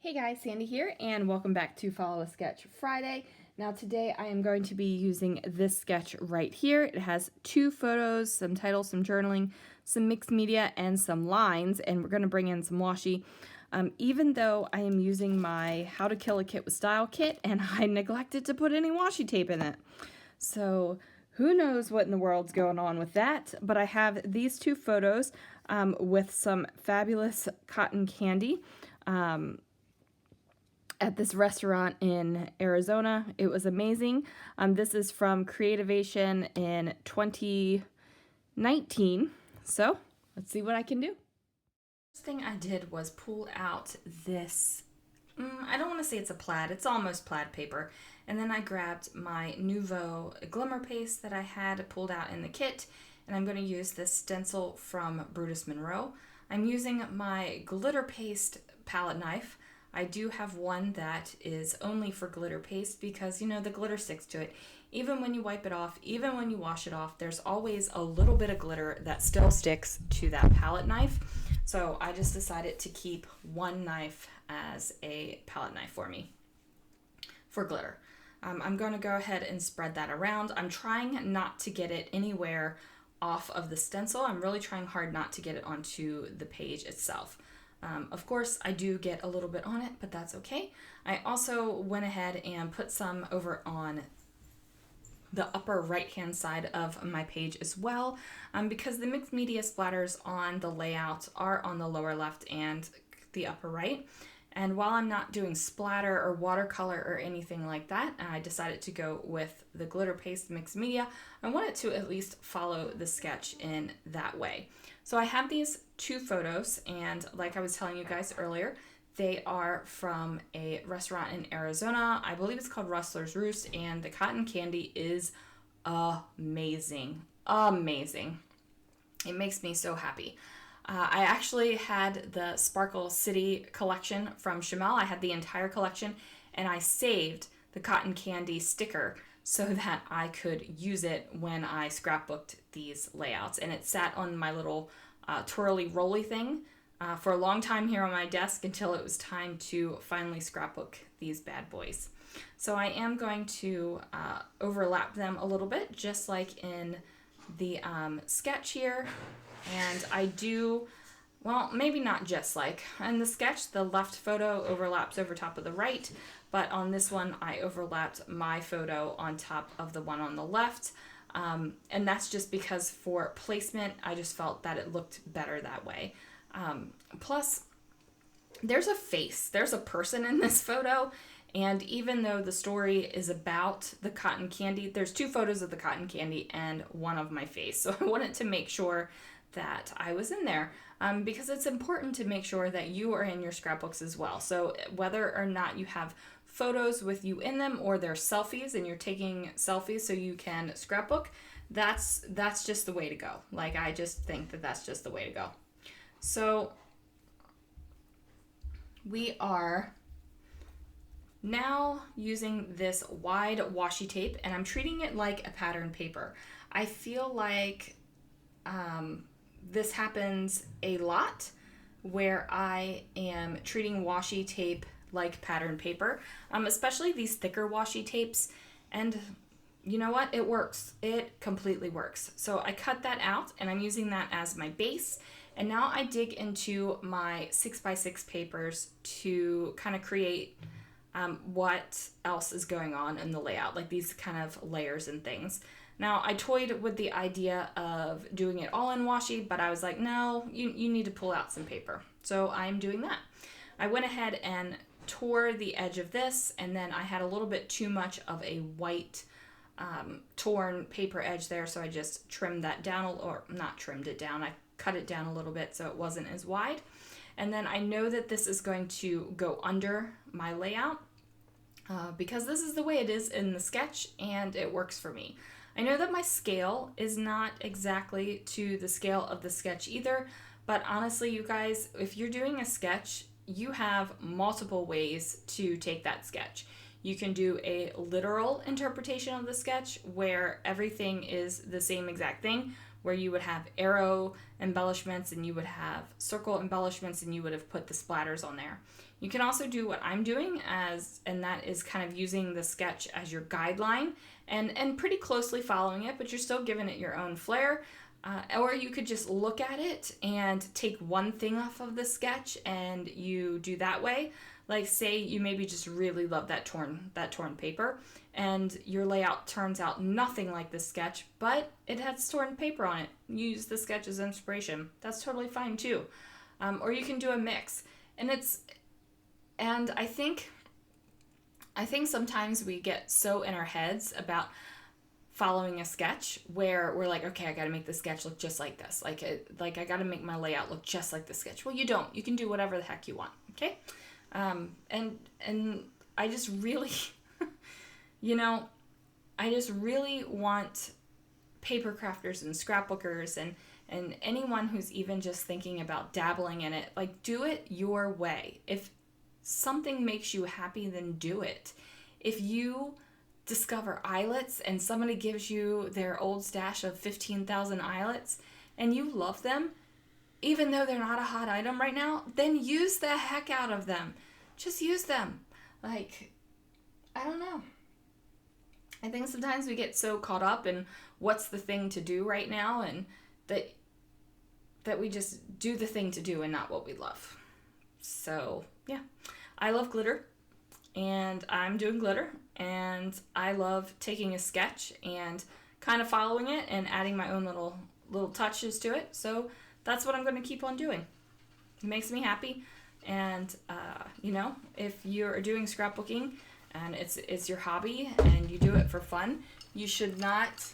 Hey guys, Sandy here, and welcome back to Follow a Sketch Friday. Now today I am going to be using this sketch right here. It has two photos, some titles, some journaling, some mixed media, and some lines, and we're going to bring in some washi. Even though I am using my How to Kill a Kit with Style kit, and I neglected to put any washi tape in it. So who knows what in the world's going on with that, but I have these two photos with some fabulous cotton candy. At this restaurant in Arizona. It was amazing. This is from Creativation in 2019. So let's see what I can do. First thing I did was pull out this, I don't want to say it's a plaid, it's almost plaid paper. And then I grabbed my Nouveau glimmer paste that I had pulled out in the kit, and I'm going to use this stencil from Brutus Monroe. I'm using my glitter paste palette knife. I do have one that is only for glitter paste because, you know, the glitter sticks to it. Even when you wipe it off, even when you wash it off, there's always a little bit of glitter that still sticks to that palette knife. So I just decided to keep one knife as a palette knife for me, for glitter. I'm going to go ahead and spread that around. I'm trying not to get it anywhere off of the stencil. I'm really trying hard not to get it onto the page itself. Of course, I do get a little bit on it, but that's okay. I also went ahead and put some over on the upper right-hand side of my page as well, because the mixed media splatters on the layout are on the lower left and the upper right. And while I'm not doing splatter or watercolor or anything like that, I decided to go with the glitter paste mixed media. I wanted to at least follow the sketch in that way. So I have these two photos, and like I was telling you guys earlier, they are from a restaurant in Arizona. I believe it's called Rustler's Roost, and the cotton candy is amazing. Amazing. It makes me so happy. I actually had the Sparkle City collection from Chamel. I had the entire collection, and I saved the cotton candy sticker so that I could use it when I scrapbooked these layouts. And it sat on my little twirly rolly thing for a long time here on my desk until it was time to finally scrapbook these bad boys. So I am going to overlap them a little bit, just like in the sketch here. And I do, well, maybe not just like. In the sketch, the left photo overlaps over top of the right, but on this one, I overlapped my photo on top of the one on the left. And that's just because for placement, I just felt that it looked better that way. Plus, there's a face, there's a person in this photo. And even though the story is about the cotton candy, there's two photos of the cotton candy and one of my face. So I wanted to make sure that I was in there because it's important to make sure that you are in your scrapbooks as well. So whether or not you have photos with you in them or they're selfies and you're taking selfies so you can scrapbook, that's just the way to go. Like, I just think that that's just the way to go. So we are now using this wide washi tape, and I'm treating it like a pattern paper. I feel like this happens a lot where I am treating washi tape like pattern paper, especially these thicker washi tapes. And you know what? It works. It completely works. So I cut that out, and I'm using that as my base. And now I dig into my 6x6 papers to kind of create what else is going on in the layout, like these kind of layers and things. Now, I toyed with the idea of doing it all in washi, but I was like, no, you need to pull out some paper. So I'm doing that. I went ahead and tore the edge of this, and then I had a little bit too much of a white torn paper edge there, so I just trimmed that down, or not trimmed it down, I cut it down a little bit so it wasn't as wide. And then I know that this is going to go under my layout because this is the way it is in the sketch, and it works for me. I know that my scale is not exactly to the scale of the sketch either, but honestly, you guys, if you're doing a sketch, you have multiple ways to take that sketch. You can do a literal interpretation of the sketch where everything is the same exact thing, where you would have arrow embellishments and you would have circle embellishments and you would have put the splatters on there. You can also do what I'm doing, and that is kind of using the sketch as your guideline and pretty closely following it, but you're still giving it your own flair. Or you could just look at it and take one thing off of the sketch and you do that way. Like say you maybe just really love that torn paper and your layout turns out nothing like the sketch, but it has torn paper on it. Use the sketch as inspiration. That's totally fine too. Or you can do a mix. And I think sometimes we get so in our heads about following a sketch where we're like, okay, I got to make the sketch look just like this. Like I got to make my layout look just like the sketch. Well, you don't. You can do whatever the heck you want. Okay. And I just really, I just really want paper crafters and scrapbookers and anyone who's even just thinking about dabbling in it, like do it your way. If something makes you happy, then do it. If you discover eyelets and somebody gives you their old stash of 15,000 eyelets and you love them, even though they're not a hot item right now, then use the heck out of them. Just use them. Like, I don't know. I think sometimes we get so caught up in what's the thing to do right now and that we just do the thing to do and not what we love. So, yeah. I love glitter. And I'm doing glitter, and I love taking a sketch and kind of following it and adding my own little touches to it. So that's what I'm going to keep on doing. It makes me happy, and if you're doing scrapbooking and it's your hobby and you do it for fun, you should not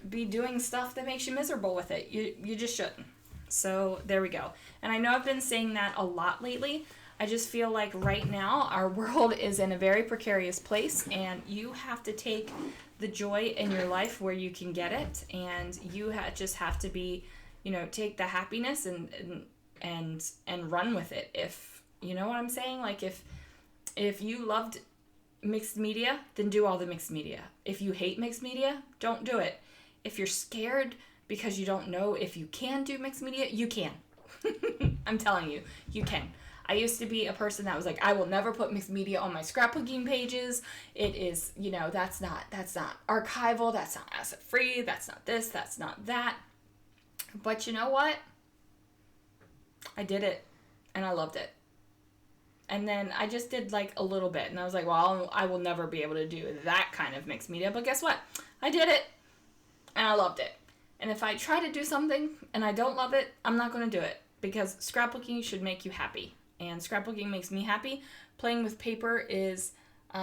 be doing stuff that makes you miserable with it. You just shouldn't. So there we go. And I know I've been saying that a lot lately. I just feel like right now our world is in a very precarious place and you have to take the joy in your life where you can get it, and you just have to be, take the happiness and run with it. If you know what I'm saying, like if you loved mixed media, then do all the mixed media. If you hate mixed media, don't do it. If you're scared because you don't know if you can do mixed media, you can. I'm telling you, you can. I used to be a person that was like, I will never put mixed media on my scrapbooking pages. It is, that's not archival, that's not asset free, that's not this, that's not that. But you know what? I did it and I loved it. And then I just did like a little bit and I was like, well, I will never be able to do that kind of mixed media. But guess what? I did it and I loved it. And if I try to do something and I don't love it, I'm not going to do it, because scrapbooking should make you happy. And scrapbooking makes me happy. Playing with paper is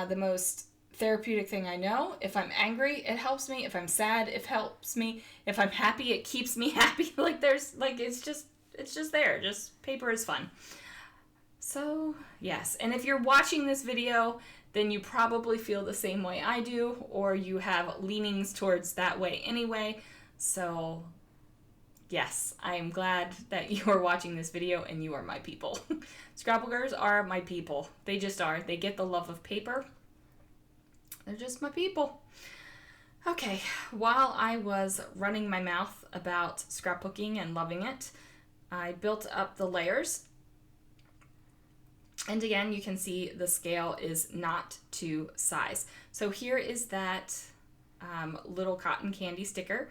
the most therapeutic thing I know. If I'm angry, it helps me. If I'm sad, it helps me. If I'm happy, it keeps me happy. It's just there. Just paper is fun. So, yes. And if you're watching this video, then you probably feel the same way I do, or you have leanings towards that way anyway. So, yes, I am glad that you are watching this video and you are my people. Scrapbookers are my people. They just are. They get the love of paper. They're just my people. Okay, while I was running my mouth about scrapbooking and loving it, I built up the layers. And again, you can see the scale is not to size. So here is that little cotton candy sticker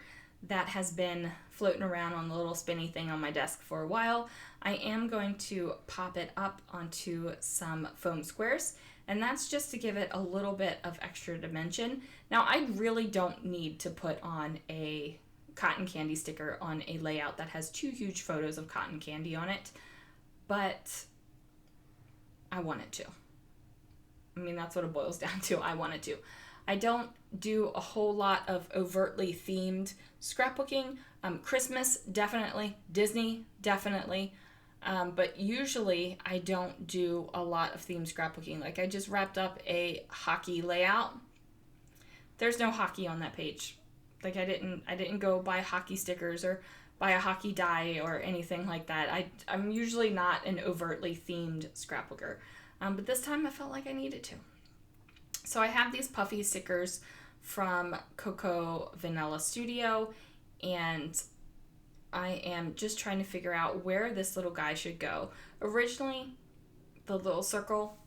that has been floating around on the little spinny thing on my desk for a while. I am going to pop it up onto some foam squares, and that's just to give it a little bit of extra dimension. Now, I really don't need to put on a cotton candy sticker on a layout that has 2 huge photos of cotton candy on it, but I wanted to. I mean, that's what it boils down to. I wanted to. I don't do a whole lot of overtly themed scrapbooking. Christmas, definitely. Disney, definitely. But usually I don't do a lot of themed scrapbooking. Like, I just wrapped up a hockey layout. There's no hockey on that page. Like, I didn't go buy hockey stickers or buy a hockey die or anything like that. I'm usually not an overtly themed scrapbooker. But this time I felt like I needed to. So I have these puffy stickers from Coco Vanilla Studio, and I am just trying to figure out where this little guy should go. Originally, the little circle,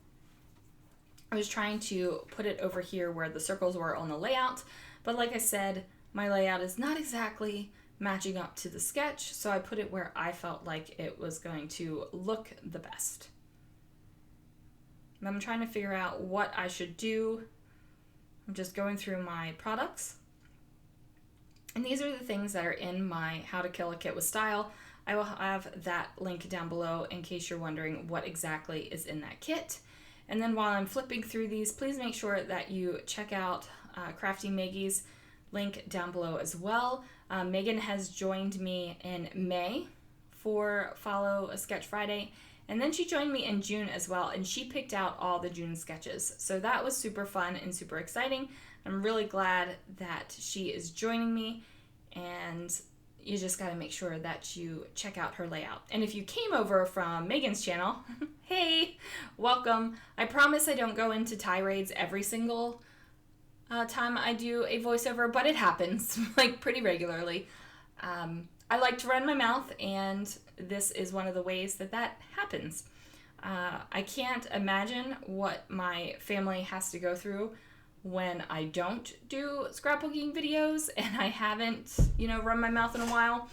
I was trying to put it over here where the circles were on the layout, but like I said, my layout is not exactly matching up to the sketch, so I put it where I felt like it was going to look the best. And I'm trying to figure out what I should do. I'm just going through my products. And these are the things that are in my How to Kill a Kit with Style. I will have that link down below in case you're wondering what exactly is in that kit. And then while I'm flipping through these, please make sure that you check out Crafty Meggy's link down below as well. Megan has joined me in May for Follow a Sketch Friday, and then she joined me in June as well, and she picked out all the June sketches. So that was super fun and super exciting. I'm really glad that she is joining me, and you just got to make sure that you check out her layout. And if you came over from Megan's channel, hey, welcome. I promise I don't go into tirades every single time I do a voiceover, but it happens like pretty regularly. I like to run my mouth, and this is one of the ways that that happens. I can't imagine what my family has to go through when I don't do scrapbooking videos and I haven't, run my mouth in a while.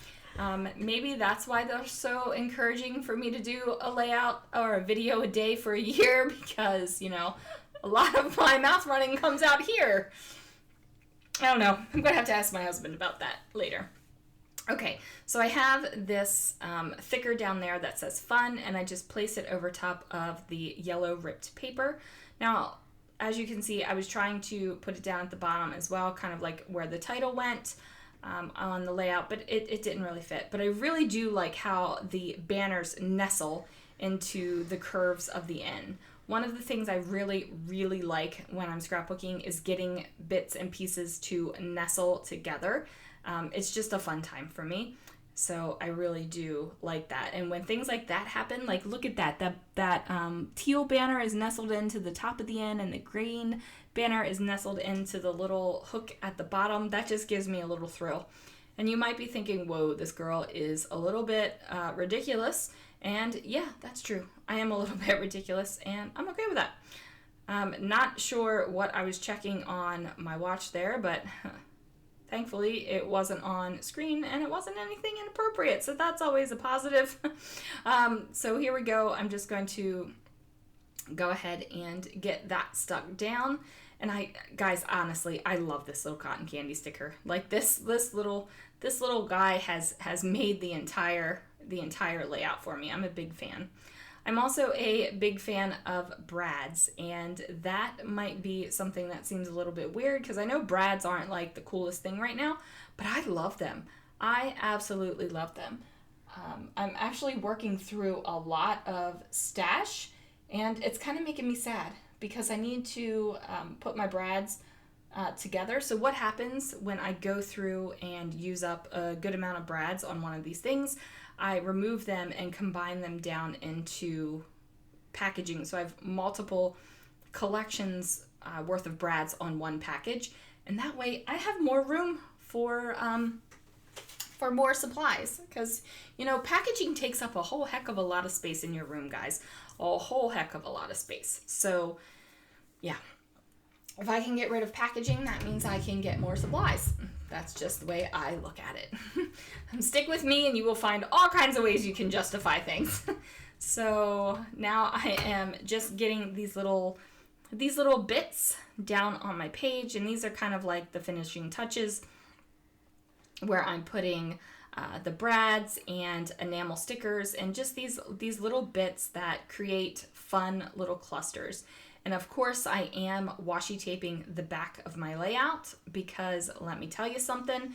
Maybe that's why they're so encouraging for me to do a layout or a video a day for a year, because, a lot of my mouth running comes out here. I don't know. I'm going to have to ask my husband about that later. Okay, so I have this thicker down there that says fun, and I just place it over top of the yellow ripped paper. Now, as you can see, I was trying to put it down at the bottom as well, kind of like where the title went on the layout, but it didn't really fit. But I really do like how the banners nestle into the curves of the N. One of the things I really, really like when I'm scrapbooking is getting bits and pieces to nestle together. It's just a fun time for me. So I really do like that. And when things like that happen, like look at that. That teal banner is nestled into the top of the N, and the green banner is nestled into the little hook at the bottom. That just gives me a little thrill. And you might be thinking, whoa, this girl is a little bit ridiculous. And yeah, that's true. I am a little bit ridiculous, and I'm okay with that. Not sure what I was checking on my watch there, but thankfully it wasn't on screen and it wasn't anything inappropriate, so that's always a positive. So here we go. I'm just going to go ahead and get that stuck down. And guys, honestly, I love this little cotton candy sticker. Like this little guy has made the entire layout for me. I'm a big fan. I'm also a big fan of brads, and that might be something that seems a little bit weird because I know brads aren't like the coolest thing right now, but I love them. I absolutely love them. I'm actually working through a lot of stash, and it's kind of making me sad because I need to put my brads together. So what happens when I go through and use up a good amount of brads on one of these things? I remove them and combine them down into packaging. So I have multiple collections worth of brads on one package, and that way I have more room for more supplies, because packaging takes up a whole heck of a lot of space in your room, guys. A whole heck of a lot of space. So yeah, if I can get rid of packaging, that means I can get more supplies. That's just the way I look at it. Stick with me and you will find all kinds of ways you can justify things. So now I am just getting these little bits down on my page, and these are kind of like the finishing touches where I'm putting the brads and enamel stickers and just these little bits that create fun little clusters. And of course I am washi taping the back of my layout because let me tell you something,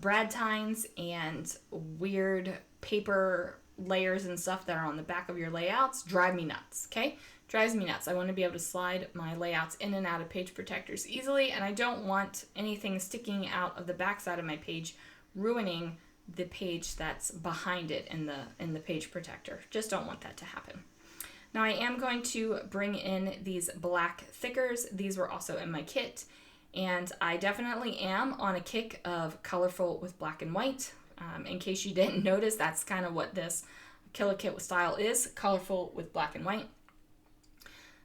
brad tines and weird paper layers and stuff that are on the back of your layouts drive me nuts, okay? Drives me nuts. I want to be able to slide my layouts in and out of page protectors easily, and I don't want anything sticking out of the back side of my page ruining the page that's behind it in the page protector. Just don't want that to happen. Now I am going to bring in these black thickers. These were also in my kit, And I definitely am on a kick of colorful with black and white. In case you didn't notice, that's kind of what this Killer Kit style is, colorful with black and white.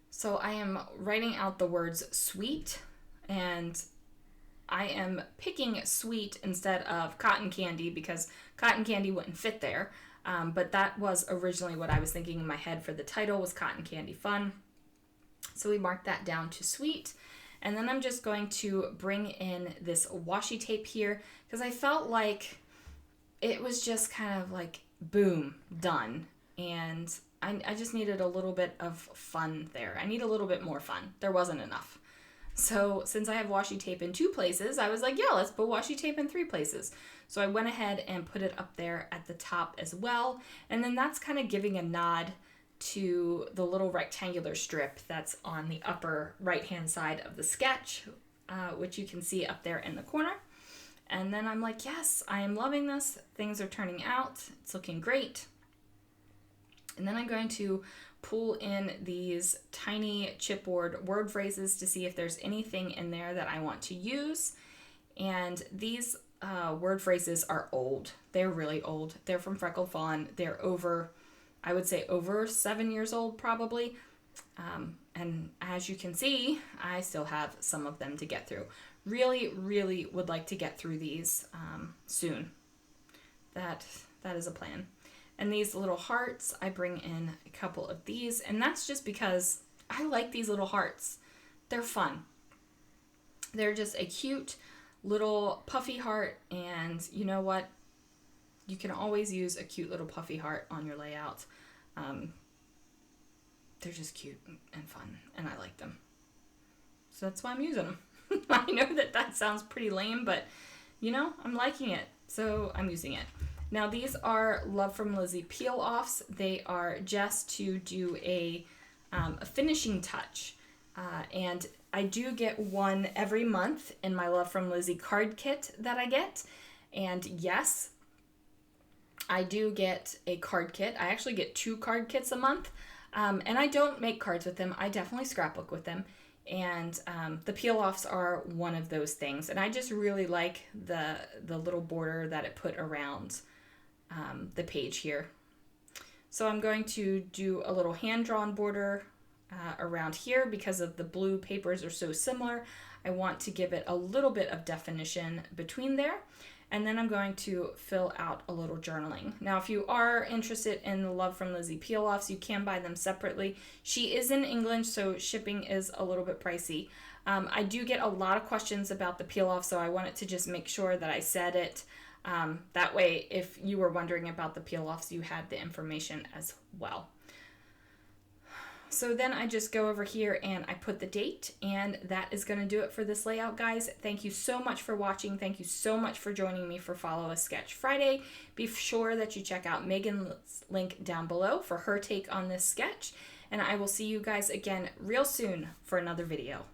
So I am writing out the words sweet, and I am picking sweet instead of cotton candy because cotton candy wouldn't fit there. But that was originally what I was thinking in my head for the title, was Cotton Candy Fun. So we marked that down to sweet. And then I'm just going to bring in this washi tape here because I felt like it was just kind of like, boom, done. And I just needed a little bit of fun there. I need a little bit more fun. There wasn't enough. So since I have washi tape in 2 places, I was like, yeah, let's put washi tape in 3 places. So I went ahead and put it up there at the top as well. And then that's kind of giving a nod to the little rectangular strip that's on the upper right-hand side of the sketch, which you can see up there in the corner. And then I'm like, yes, I am loving this. Things are turning out. It's looking great. And then I'm going to pull in these tiny chipboard word phrases to see if there's anything in there that I want to use. And these word phrases are old. They're really old. They're from Freckled Fawn. They're over, I would say over 7 years old probably. And as you can see, I still have some of them to get through. Really, really would like to get through these soon. That is a plan. And these little hearts, I bring in a couple of these, and that's just because I like these little hearts. They're fun. They're just a cute little puffy heart, and you know what? You can always use a cute little puffy heart on your layout. They're just cute and fun, and I like them. So that's why I'm using them. I know that sounds pretty lame, but you know, I'm liking it, so I'm using it. Now these are Love from Lizzie peel-offs. They are just to do a finishing touch. And I do get one every month in my Love from Lizzie card kit that I get. And yes, I do get a card kit. I actually get 2 card kits a month. And I don't make cards with them. I definitely scrapbook with them. And the peel-offs are one of those things. And I just really like the little border that it put around the page here. So I'm going to do a little hand-drawn border around here because of the blue papers are so similar. I want to give it a little bit of definition between there. And then I'm going to fill out a little journaling. Now, if you are interested in the Love from Lizzie peel-offs, you can buy them separately. She is in England, so shipping is a little bit pricey. I do get a lot of questions about the peel-off, so I wanted to just make sure that I said it. That way, if you were wondering about the peel-offs, you had the information as well. So then I just go over here and I put the date, and that is going to do it for this layout, guys. Thank you so much for watching. Thank you so much for joining me for Follow a Sketch Friday. Be sure that you check out Megan's link down below for her take on this sketch, and I will see you guys again real soon for another video.